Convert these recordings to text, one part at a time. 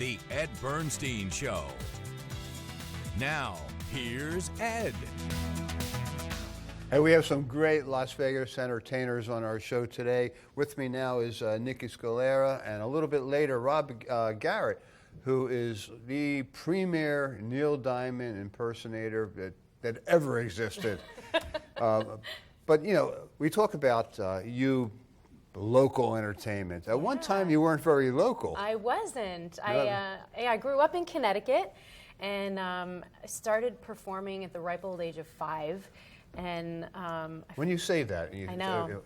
The Ed Bernstein Show. Now, here's Ed. Hey, we have some great Las Vegas entertainers on our show today. With me now is Niki Scalera, and a little bit later, Garrett, who is the premier Neil Diamond impersonator that ever existed. But, you know, we talk about local entertainment. At one time, you weren't very local. I wasn't. I grew up in Connecticut, and I started performing at the ripe old age of 5. And when you say that, I know.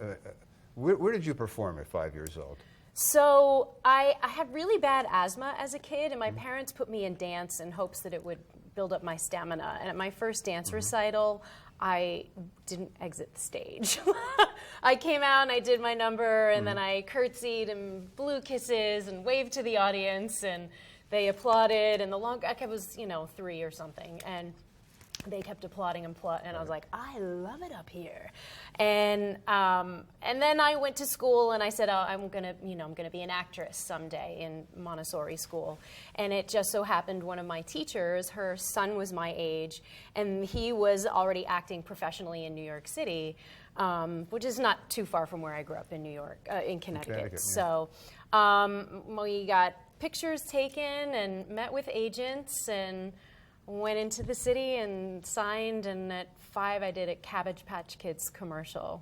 Where did you perform at 5 years old? So I had really bad asthma as a kid, and my parents put me in dance in hopes that it would build up my stamina. And at my first dance recital, I didn't exit the stage. I came out and I did my number, and then I curtsied and blew kisses and waved to the audience, and they applauded. And I was, 3 or something, and they kept applauding and I was like, I love it up here. And then I went to school, and I said, I'm gonna be an actress someday in Montessori school. And it just so happened one of my teachers, her son was my age, and he was already acting professionally in New York City, which is not too far from where I grew up in New York, in Connecticut. Yeah. So we got pictures taken and met with agents and went into the city and signed, and at 5 I did a Cabbage Patch Kids commercial.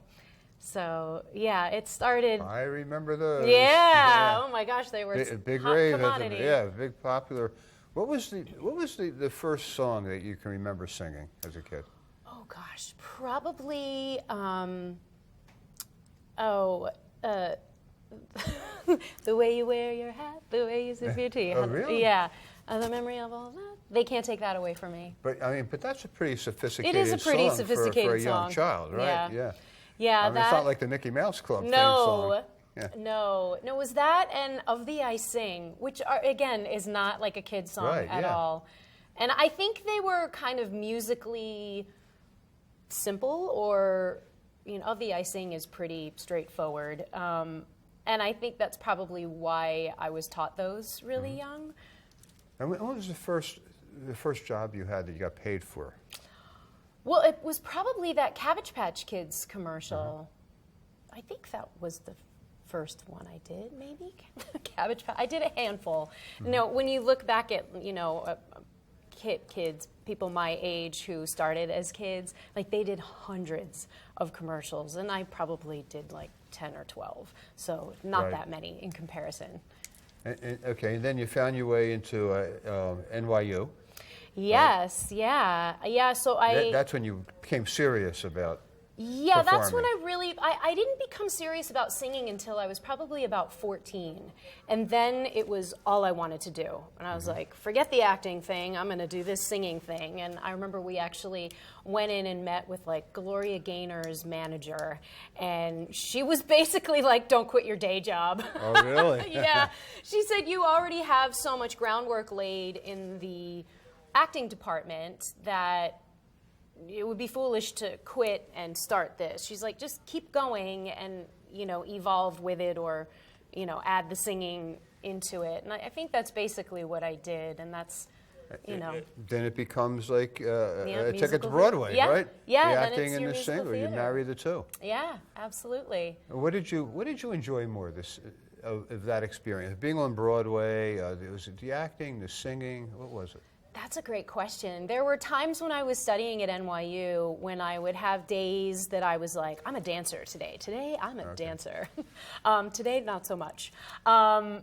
So yeah, it started. I remember those. Yeah. Oh my gosh, they were big hot rave. commodity. Big popular. What was the first song that you can remember singing as a kid? Oh gosh, probably. The way you wear your hat, the way you sip your tea. Oh, really? Yeah. The memory of all that. They can't take that away from me. But that's a pretty sophisticated song. It is a pretty sophisticated for a song. young child, right? Yeah. Yeah. It's not like the Mickey Mouse Club theme song. Yeah. No, it was that and Of Thee I Sing, which again is not like a kid's song at all. And I think they were kind of musically simple, or Of Thee I Sing is pretty straightforward. And I think that's probably why I was taught those really young. And what was the first job you had that you got paid for? Well, it was probably that Cabbage Patch Kids commercial. I think that was the first one I did, maybe. Cabbage Patch. I did a handful. No, when you look back at kids, people my age who started as kids, like they did hundreds of commercials, and I probably did like 10 or 12. So not that many in comparison. Okay, and then you found your way into NYU. Yes, yeah. So that's when you became serious about. Yeah, performing. that's when I didn't become serious about singing until I was probably about 14. And then it was all I wanted to do. And I was like, forget the acting thing, I'm going to do this singing thing. And I remember we actually went in and met with like Gloria Gaynor's manager. And she was basically like, don't quit your day job. Oh, really? Yeah. She said, you already have so much groundwork laid in the acting department that it would be foolish to quit and start this. She's like, just keep going and, evolve with it, or, add the singing into it. And I think that's basically what I did, and that's, Then it becomes like a ticket to Broadway, yeah. right? Yeah, the then acting it's and your the musical singer. You theater. marry the two. Yeah, absolutely. What did you enjoy more of that experience? Being on Broadway, was it the acting, the singing? What was it? That's a great question. There were times when I was studying at NYU when I would have days that I was like, I'm a dancer today. Today, I'm a dancer. Today, not so much. And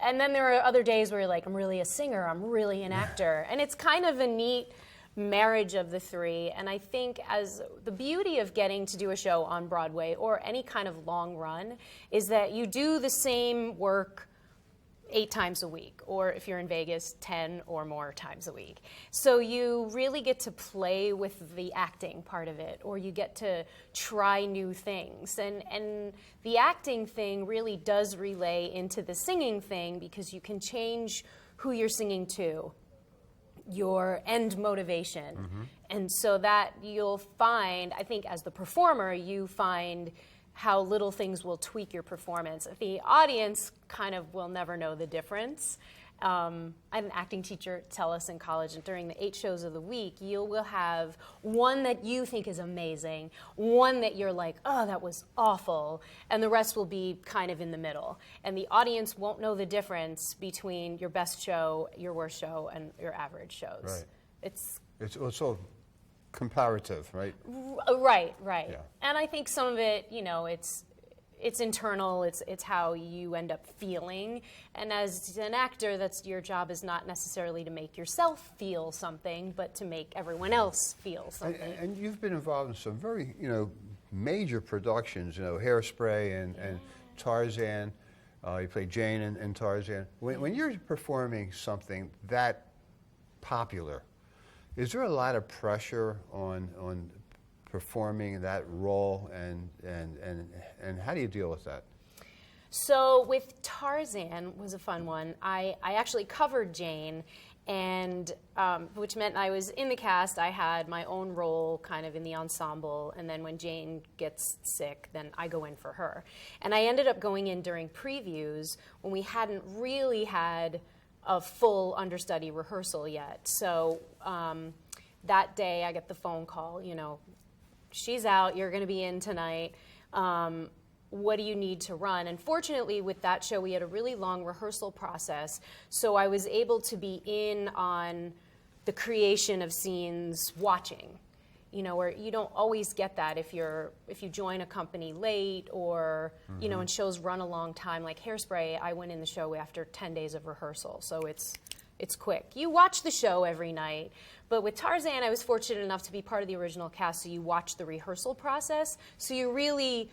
then there are other days where you're like, I'm really a singer, I'm really an actor. And it's kind of a neat marriage of the three. And I think as the beauty of getting to do a show on Broadway or any kind of long run is that you do the same work 8 times a week, or if you're in Vegas, 10 or more times a week. So you really get to play with the acting part of it, or you get to try new things. And the acting thing really does relay into the singing thing, because you can change who you're singing to, your end motivation. And so that you'll find, I think as the performer, you find how little things will tweak your performance. The audience kind of will never know the difference. I had an acting teacher tell us in college, and during the 8 shows of the week, you will have one that you think is amazing, one that you're like, oh, that was awful, and the rest will be kind of in the middle. And the audience won't know the difference between your best show, your worst show, and your average shows. Right. It's also comparative, right? Right. Yeah. And I think some of it, it's internal, it's how you end up feeling. And as an actor, that's your job is not necessarily to make yourself feel something, but to make everyone else feel something. And you've been involved in some very, major productions, Hairspray and Tarzan. You played Jane in Tarzan. When you're performing something that popular, is there a lot of pressure on performing that role, and how do you deal with that? So with Tarzan was a fun one. I actually covered Jane, and which meant I was in the cast. I had my own role kind of in the ensemble, and then when Jane gets sick, then I go in for her. And I ended up going in during previews when we hadn't really had a full understudy rehearsal yet. So that day I get the phone call, she's out, you're going to be in tonight. What do you need to run? And fortunately, with that show, we had a really long rehearsal process, so I was able to be in on the creation of scenes watching, where you don't always get that if you join a company late or, and shows run a long time. Like Hairspray, I went in the show after 10 days of rehearsal, so it's quick. You watch the show every night, but with Tarzan, I was fortunate enough to be part of the original cast, so you watch the rehearsal process, so you really,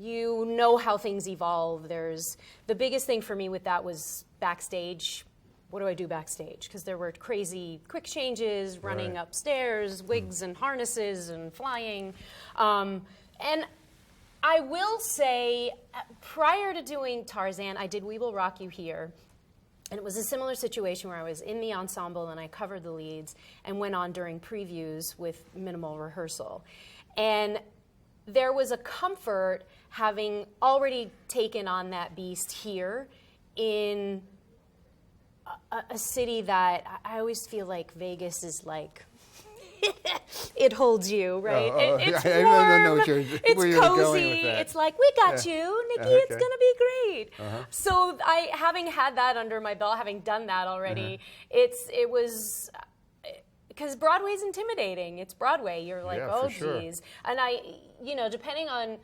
know how things evolve. The biggest thing for me with that was backstage. What do I do backstage? Because there were crazy quick changes, running upstairs, wigs and harnesses and flying. And I will say, prior to doing Tarzan, I did We Will Rock You Here. And it was a similar situation where I was in the ensemble and I covered the leads and went on during previews with minimal rehearsal. And there was a comfort having already taken on that beast here in a city that I always feel like Vegas is like, it holds you, right? It's warm, I know it's where you're cozy, going with that. It's like, we got you, Nikki, it's going to be great. So having had that under my belt, having done that already, it was, because Broadway's intimidating. It's Broadway. You're like, oh, geez. And depending on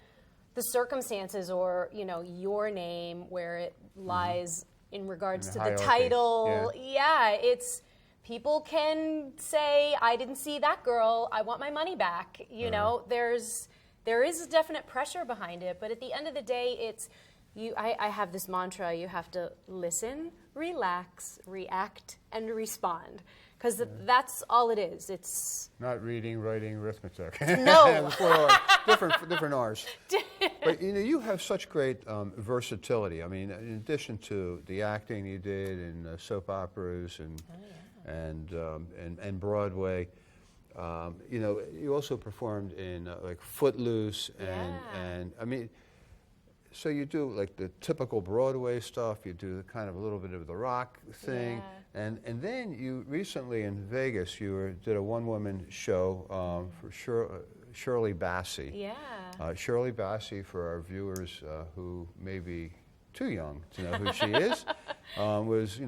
the circumstances or, your name, where it lies in regards to the title, it's... People can say, I didn't see that girl, I want my money back. There is a definite pressure behind it, but at the end of the day, I have this mantra, you have to listen, relax, react, and respond. Because that's all it is. It's not reading, writing, arithmetic. No. 4 R's, different R's. But you have such great versatility. I mean, in addition to the acting you did in soap operas and Broadway, you also performed in like Footloose and I mean, so you do like the typical Broadway stuff. You do kind of a little bit of the rock thing, and then you recently in Vegas did a one-woman show for Shirley Bassey. Yeah. Shirley Bassey, for our viewers who may be too young to know who she is, was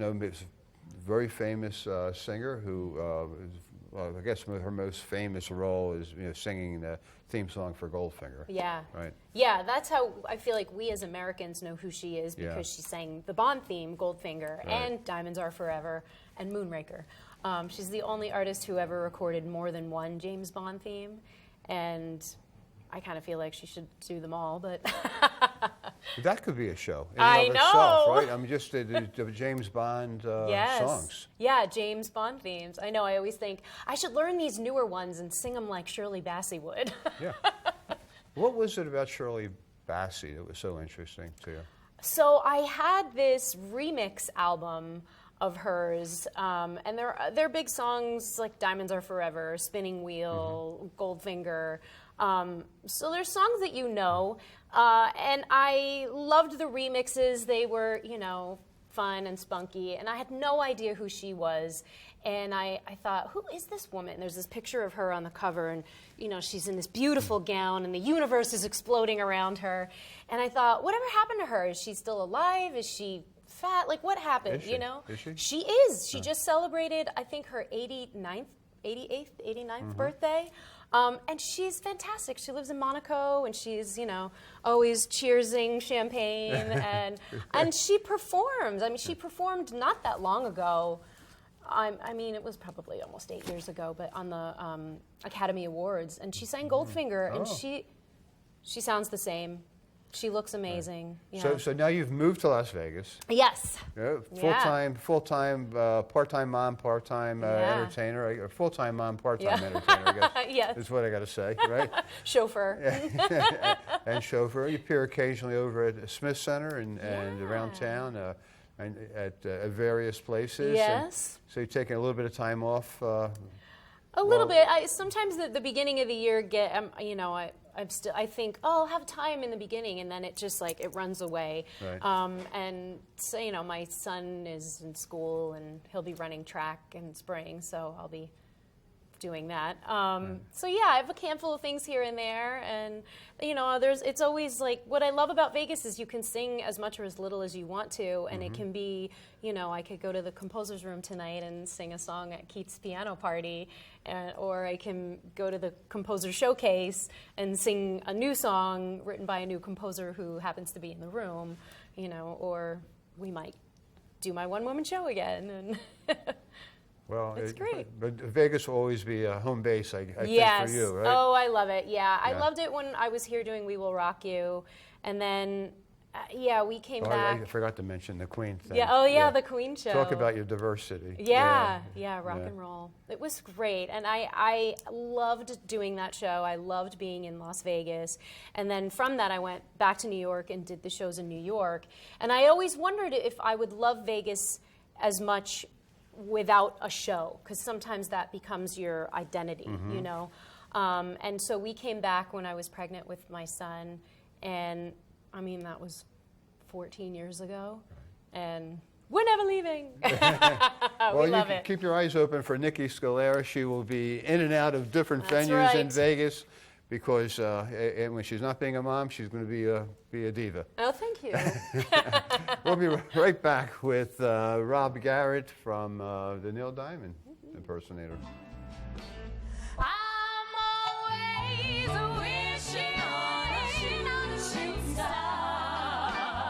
very famous singer who, I guess her most famous role is singing the theme song for Goldfinger. Yeah. Right. Yeah, that's how I feel like we as Americans know who she is, because she sang the Bond theme, Goldfinger, and Diamonds Are Forever, and Moonraker. She's the only artist who ever recorded more than one James Bond theme, and I kind of feel like she should do them all, but... That could be a show in I and of know. itself, right? I mean, just the James Bond songs. Yeah, James Bond themes. I know, I always think, I should learn these newer ones and sing them like Shirley Bassey would. Yeah. What was it about Shirley Bassey that was so interesting to you? So I had this remix album of hers, and they're big songs like Diamonds Are Forever, Spinning Wheel, Goldfinger. So there's songs that and I loved the remixes. They were, fun and spunky, and I had no idea who she was. And I thought, who is this woman? There's this picture of her on the cover, and she's in this beautiful gown, and the universe is exploding around her. And I thought, whatever happened to her? Is she still alive? Is she fat? Like, what happened? Is she? Is she? She is. She just celebrated, I think, her 89th birthday. And she's fantastic. She lives in Monaco, and she's, always cheersing champagne, and she performs. I mean, she performed not that long ago. I mean, it was probably almost 8 years ago, but on the Academy Awards, and she sang Goldfinger, and she sounds the same. She looks amazing. Right. Yeah. So now you've moved to Las Vegas. Yes. Full-time, part-time mom, part-time entertainer. Or full-time mom, part-time entertainer, I guess. Yes. Is what I got to say, right? Chauffeur. And chauffeur. You appear occasionally over at Smith Center and around town. And at various places. Yes. So you're taking a little bit of time off. A little bit. Sometimes the beginning of the year I think, I'll have time in the beginning, and then it just it runs away. Right. And so my son is in school, and he'll be running track in spring, so I'll be doing that. So yeah, I have a handful of things here and there, and it's always what I love about Vegas is you can sing as much or as little as you want to, and it can be, I could go to the composer's room tonight and sing a song at Keith's piano party, or I can go to the composer showcase and sing a new song written by a new composer who happens to be in the room, or we might do my one-woman show again. And well, it's great. But Vegas will always be a home base, I think, for you, right? Oh, I love it. Yeah, I loved it when I was here doing We Will Rock You. And then, we came back. I forgot to mention the Queen thing. Yeah, the Queen show. Talk about your diversity. Yeah, rock and roll. It was great. And I loved doing that show. I loved being in Las Vegas. And then from that, I went back to New York and did the shows in New York. And I always wondered if I would love Vegas as much without a show, because sometimes that becomes your identity, and so we came back when I was pregnant with my son, and I mean that was 14 years ago, and we're never leaving. We love it. Keep your eyes open for Niki Scalera. She will be in and out of different That's venues in right. Vegas, because and when she's not being a mom, she's going to be a diva. Oh, thank you. We'll be right back with Rob Garrett from the Neil Diamond impersonator. I'm always wishing on a shooting star.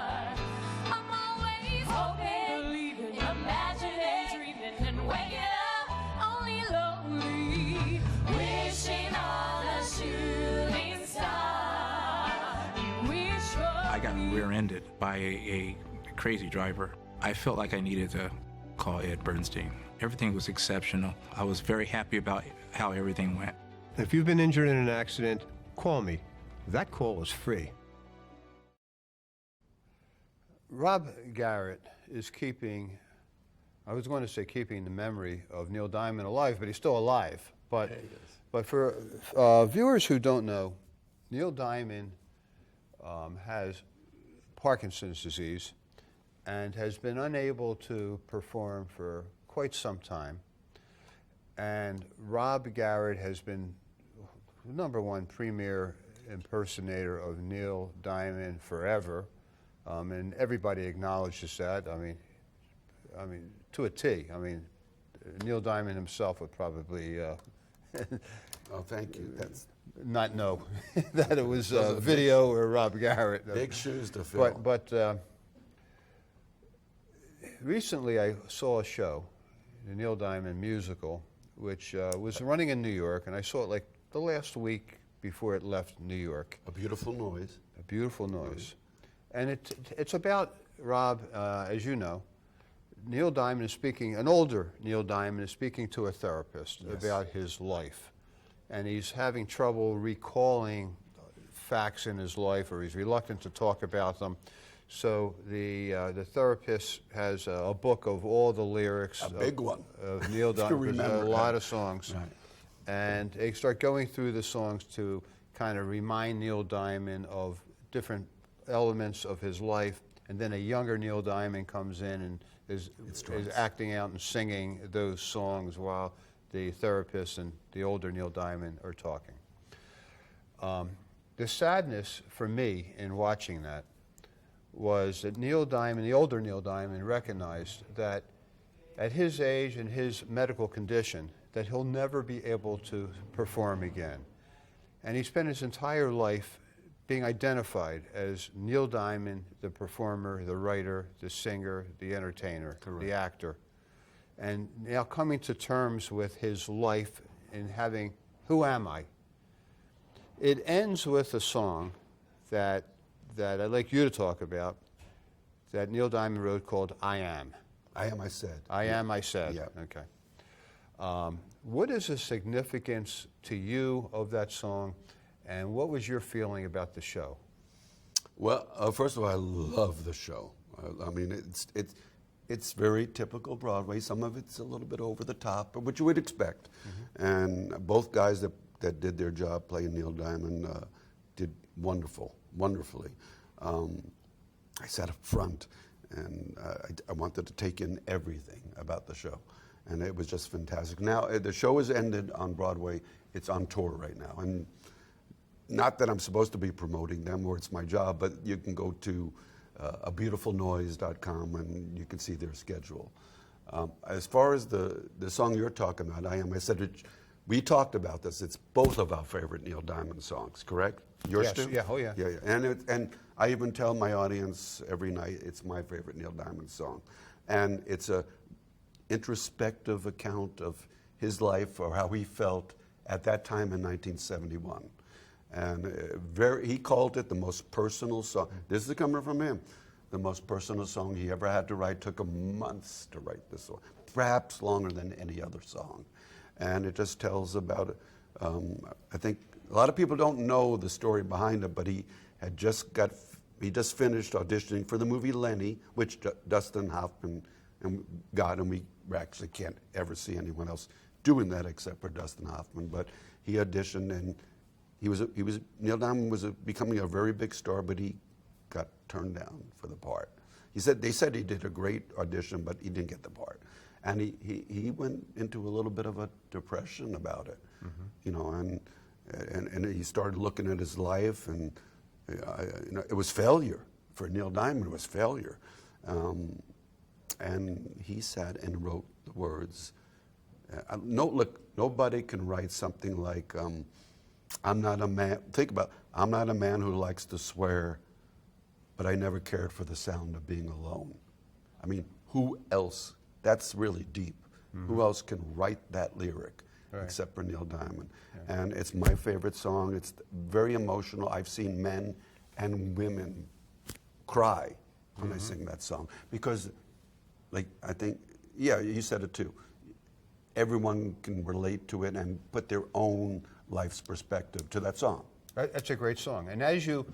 I'm always hoping, believing, imagining, dreaming, and waking up only lonely, wishing on a shooting star. I got rear-ended by a crazy driver. I felt like I needed to call Ed Bernstein. Everything was exceptional. I was very happy about how everything went. If you've been injured in an accident, call me. That call is free. Rob Garrett is keeping the memory of Neil Diamond alive, but he's still alive. But for viewers who don't know, Neil Diamond has Parkinson's disease and has been unable to perform for quite some time. And Rob Garrett has been the #1 premier impersonator of Neil Diamond forever, and everybody acknowledges that. I mean, to a T. I mean, Neil Diamond himself would probably Oh, thank you. That's not know that it was video or Rob Garrett. big shoes to fill. But recently I saw a show, the Neil Diamond musical, which was running in New York, and I saw it like the last week before it left New York. A beautiful noise. A beautiful noise. And it's about, Rob, as you know, Neil Diamond is speaking, an older Neil Diamond is speaking to a therapist about his life. And he's having trouble recalling facts in his life, or he's reluctant to talk about them. So the therapist has a book of all the lyrics. A big one. Of Neil Diamond, a lot of songs. Right. And they start going through the songs to kind of remind Neil Diamond of different elements of his life. and then a younger Neil Diamond comes in and is acting out and singing those songs while the therapist and the older Neil Diamond are talking. The sadness for me in watching that was that Neil Diamond, the older Neil Diamond, recognized that at his age and his medical condition, that he'll never be able to perform again. And he spent his entire life being identified as Neil Diamond, the performer, the writer, the singer, the entertainer, the actor. And now coming to terms with his life and having, who am I? It ends with a song that I'd like you to talk about, that Neil Diamond wrote called I Am. I Am, I Said. I Am, I Said. Yeah. Okay. What is the significance to you of that song, and what was your feeling about the show? Well, first of all, I love the show. I mean, it's very typical Broadway. Some of it's a little bit over the top, but what you would expect. And both guys that did their job playing Neil Diamond did wonderfully. I sat up front, and I wanted to take in everything about the show, and it was just fantastic. Now, the show has ended on Broadway. It's on tour right now, and not that I'm supposed to be promoting them or it's my job, but you can go to abeautifulnoise.com and you can see their schedule. As far as the song you're talking about, I Am, I Said, we talked about this. It's both of our favorite Neil Diamond songs, correct? Yours Yes, too? yeah, oh yeah. Yeah. And I even tell my audience every night it's my favorite Neil Diamond song. And it's a introspective account of his life or how he felt at that time in 1971. And he called it the most personal song. This is coming from him. The most personal song he ever had to write. Took him months to write this song, perhaps longer than any other song. And it just tells about it. I think a lot of people don't know the story behind it, but he just finished auditioning for the movie Lenny, which Dustin Hoffman got, and we actually can't ever see anyone else doing that except for Dustin Hoffman. But he auditioned, and Neil Diamond was becoming a very big star, but he got turned down for the part. They said he did a great audition, but he didn't get the part. And he went into a little bit of a depression about it, you know, and he started looking at his life, and you know, it was failure for Neil Diamond. It was failure, and he sat and wrote the words. Nobody can write something like, "I'm not a man." Think about, "I'm not a man who likes to swear, but I never cared for the sound of being alone." I mean, who else? That's really deep. Who else can write that lyric except for Neil Diamond? Yeah. And it's my favorite song. It's very emotional. I've seen men and women cry when I sing that song because, like, I think, yeah, you said it too. Everyone can relate to it and put their own life's perspective to that song. That's a great song. And as you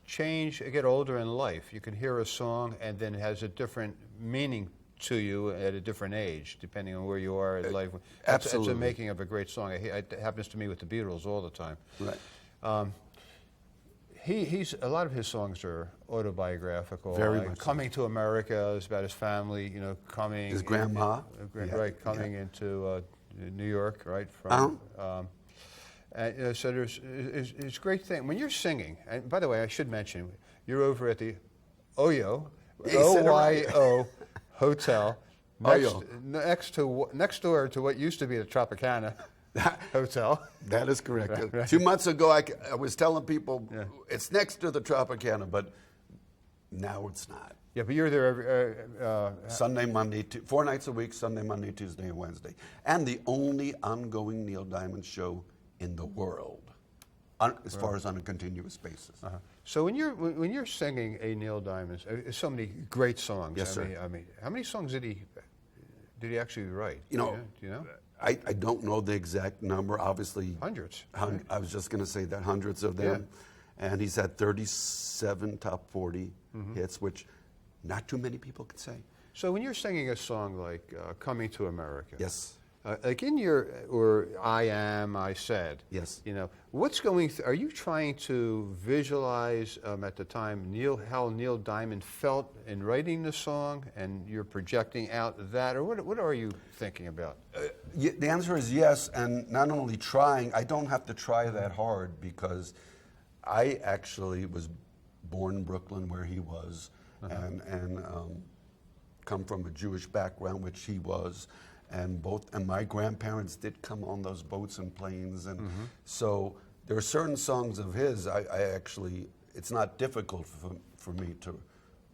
get older in life, you can hear a song and then it has a different meaning to you at a different age, depending on where you are in life. Absolutely. It's the making of a great song. It happens to me with the Beatles all the time. Right. A lot of his songs are autobiographical. Very much Coming to America is about his family, you know, coming. His grandma. Coming into New York, right? From. And so it's a great thing. When you're singing, and by the way, I should mention, you're over at the OYO, OYO Hotel, next door to what used to be the Tropicana Hotel. That is correct. Right. 2 months ago, I was telling people it's next to the Tropicana, but now it's not. Yeah, but you're there every Sunday, Monday, 4 nights a week, Sunday, Monday, Tuesday, and Wednesday. And the only ongoing Neil Diamond show in the world, as far as on a continuous basis. So when you're singing a Neil Diamond, so many great songs. Yes, sir. I mean, how many songs did he actually write? You know, do you know? I don't know the exact number. Obviously, Hundreds. I was just going to say that hundreds of them, and he's had 37 top 40 hits, which not too many people could say. So when you're singing a song like "Coming to America," yes, like in your, or I am, I said. Yes. You know, what's going, are you trying to visualize at the time how Neil Diamond felt in writing the song, and you're projecting out that, or what are you thinking about? The answer is yes, and not only trying, I don't have to try that hard, because I actually was born in Brooklyn where he was, and come from a Jewish background, which he was. And my grandparents did come on those boats and planes, and so there are certain songs of his I actually, it's not difficult for me to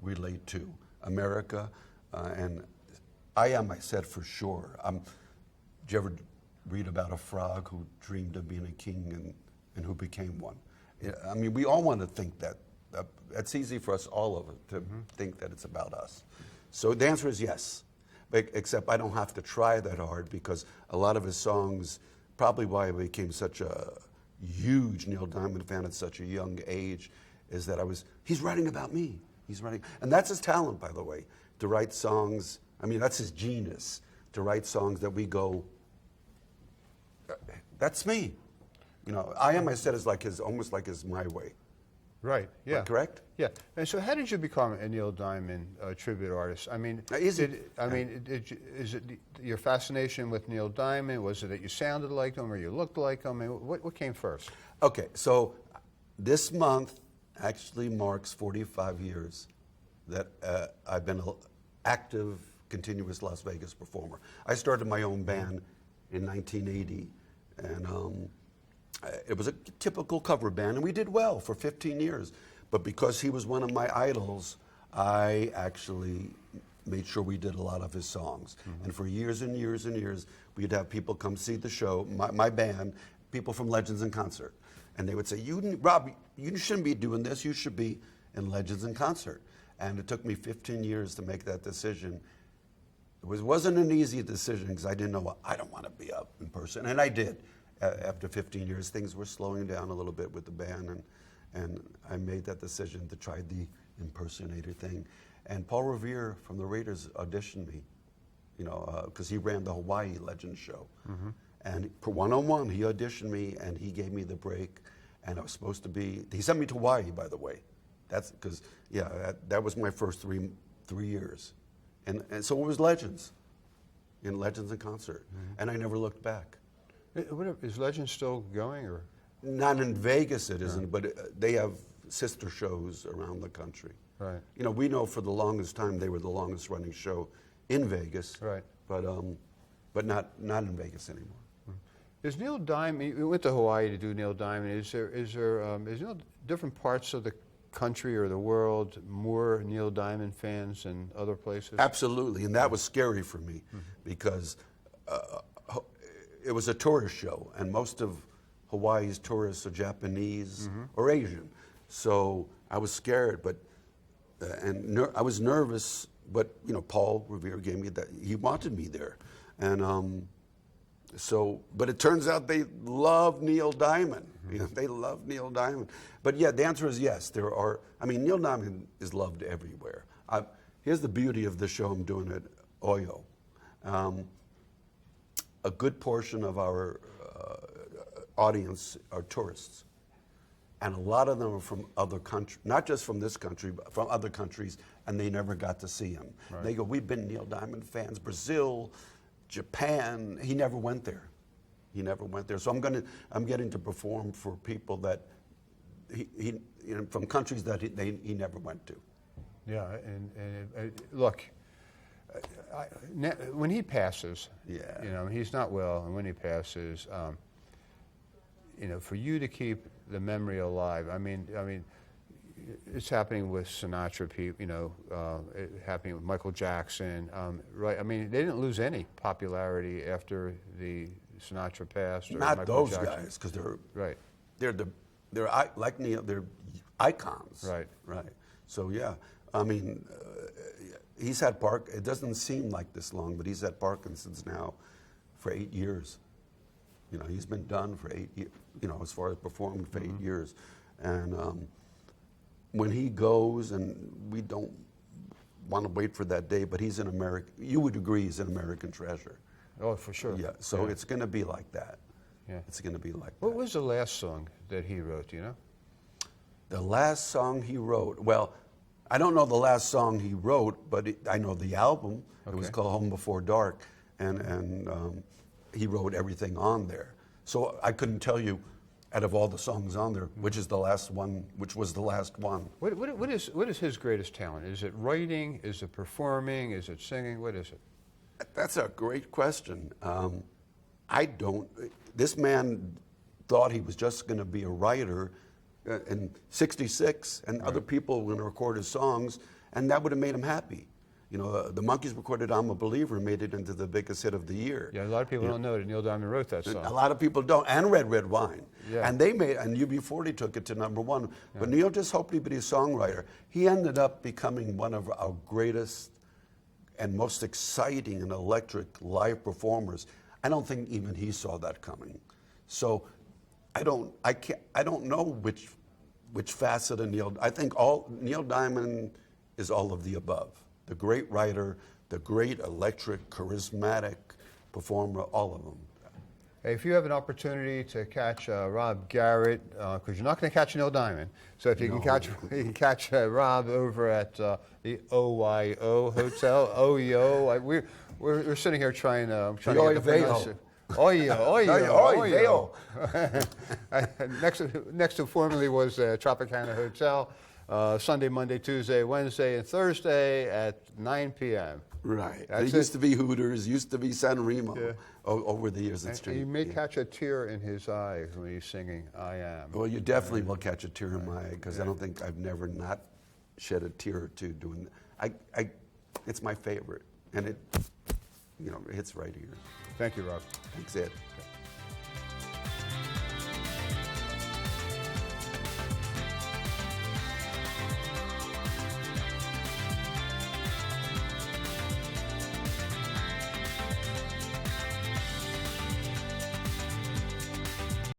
relate to. America, and I Am, I said, for sure. Did you ever read about a frog who dreamed of being a king and who became one? I mean, we all want to think that. It's easy for us all of it to think that it's about us. So the answer is yes. Except I don't have to try that hard, because a lot of his songs, probably why I became such a huge Neil Diamond fan at such a young age, is that he's writing about me. He's writing, and that's his talent, by the way, to write songs. I mean, that's his genius, to write songs that we go, that's me. You know, I Am, I said, is like almost like his My Way. Right, yeah. Correct? Yeah. And so how did you become a Neil Diamond tribute artist? I mean, is it your fascination with Neil Diamond? Was it that you sounded like him or you looked like him? I mean, what came first? Okay, so this month actually marks 45 years that I've been an active, continuous Las Vegas performer. I started my own band in 1980, and it was a typical cover band, and we did well for 15 years. But because he was one of my idols, I actually made sure we did a lot of his songs. And for years and years and years, we'd have people come see the show, my band, people from Legends in Concert. And they would say, Rob, you shouldn't be doing this. You should be in Legends in Concert. And it took me 15 years to make that decision. It wasn't an easy decision, because I didn't know, I don't want to be up in person. And I did. After 15 years, things were slowing down a little bit with the band, and I made that decision to try the impersonator thing. And Paul Revere from the Raiders auditioned me, you know, because he ran the Hawaii Legends show. And for one-on-one, he auditioned me, and he gave me the break. And I was supposed to be, he sent me to Hawaii, by the way. That's because, yeah, that was my first three years. And so it was Legends, in Legends in Concert. And I never looked back. Is Legend still going, or? Not in Vegas, it isn't, but they have sister shows around the country. Right. You know, we know for the longest time they were the longest running show in Vegas. Right. But not in Vegas anymore. Is Neil Diamond? We went to Hawaii to do Neil Diamond. Is Neil different parts of the country or the world more Neil Diamond fans than other places? Absolutely, and that was scary for me, because it was a tourist show, and most of Hawaii's tourists are Japanese or Asian. So I was scared, but I was nervous. But you know, Paul Revere gave me that. He wanted me there, and but it turns out they love Neil Diamond. You know, they love Neil Diamond. But yeah, the answer is yes. There are. I mean, Neil Diamond is loved everywhere. Here's the beauty of the show I'm doing at OYO. A good portion of our audience are tourists. And a lot of them are from other countries, not just from this country, but from other countries, and they never got to see him. Right. They go, we've been Neil Diamond fans, Brazil, Japan. He never went there. He never went there. So I'm getting to perform for people that from countries that he never went to. Yeah, and look, when he passes, you know, he's not well, and when he passes, you know, for you to keep the memory alive, I mean, it's happening with Sinatra, you know, happening with Michael Jackson, right? I mean, they didn't lose any popularity after the Sinatra passed. Or not Michael those Jackson. guys, because they're right. They're like Neil. They're icons. Right. Right. So yeah, I mean, he's had it doesn't seem like this long, but he's had Parkinson's now for 8 years. You know, he's been done for 8 years. You know, as far as performing for 8 years, and when he goes, and we don't want to wait for that day, but he's an American. You would agree he's an American treasure. Oh, for sure. Yeah, so it's going to be like that. Yeah. It's going to be like What that. was the last song that he wrote, do you know? The last song he wrote, well, I don't know the last song he wrote, but I know the album. It was Okay. called Home Before Dark, and he wrote everything on there. So I couldn't tell you, out of all the songs on there, which is the last one, which was the last one. What is his greatest talent? Is it writing? Is it performing? Is it singing? What is it? That's a great question. This man thought he was just going to be a writer in '66, and other people were going to record his songs, and that would have made him happy. You know, the Monkees recorded "I'm a Believer" and made it into the biggest hit of the year. Yeah, a lot of people don't know that Neil Diamond wrote that song. A lot of people don't, and Red Red Wine. Yeah. And UB40 took it to #1. But Neil just hoped he'd be a songwriter. He ended up becoming one of our greatest and most exciting and electric live performers. I don't think even he saw that coming. So I don't know which facet of Neil. I think Neil Diamond is all of the above. The great writer, the great electric, charismatic performer, all of them. Hey, if you have an opportunity to catch Rob Garrett, because you're not going to catch Neil Diamond, so if you can catch Rob over at the OYO Hotel, OYO. We're sitting here trying to get the pronunciation. OYO. Next to formerly was Tropicana Hotel. Sunday, Monday, Tuesday, Wednesday, and Thursday at 9 p.m. Right. That's There used to be Hooters, used to be San Remo. Yeah. Over the years, it's And changed. you may catch a tear in his eye when he's singing "I Am." Well, you definitely will catch a tear in my eye because I don't think I've never not shed a tear or two doing that. It's my favorite, and it hits right here. Thank you, Rob. Thanks, Ed.